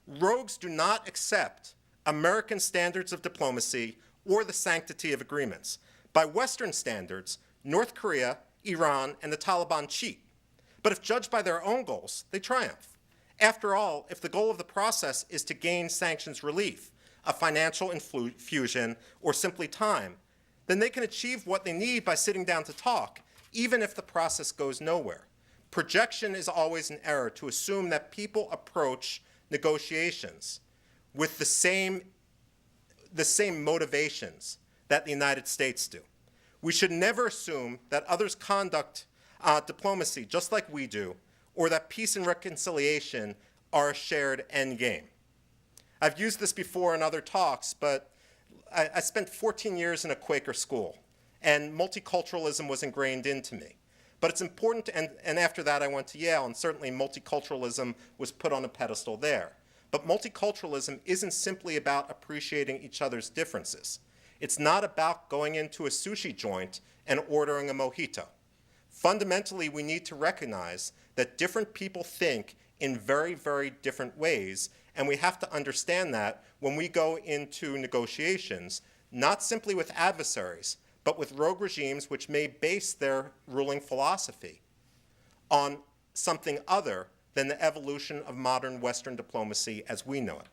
Rogues do not accept American standards of diplomacy or the sanctity of agreements. By Western standards, North Korea, Iran, and the Taliban cheat. But if judged by their own goals, they triumph. After all, if the goal of the process is to gain sanctions relief, a financial infusion, or simply time, then they can achieve what they need by sitting down to talk, even if the process goes nowhere. Projection is always an error to assume that people approach negotiations with the same motivations that the United States do. We should never assume that others conduct diplomacy just like we do, or that peace and reconciliation are a shared end game. I've used this before in other talks, but I spent 14 years in a Quaker school, and multiculturalism was ingrained into me. But it's important, and after that I went to Yale, and certainly multiculturalism was put on a pedestal there. But multiculturalism isn't simply about appreciating each other's differences. It's not about going into a sushi joint and ordering a mojito. Fundamentally, we need to recognize that different people think in very, very different ways, and we have to understand that when we go into negotiations, not simply with adversaries, but with rogue regimes which may base their ruling philosophy on something other than the evolution of modern Western diplomacy as we know it.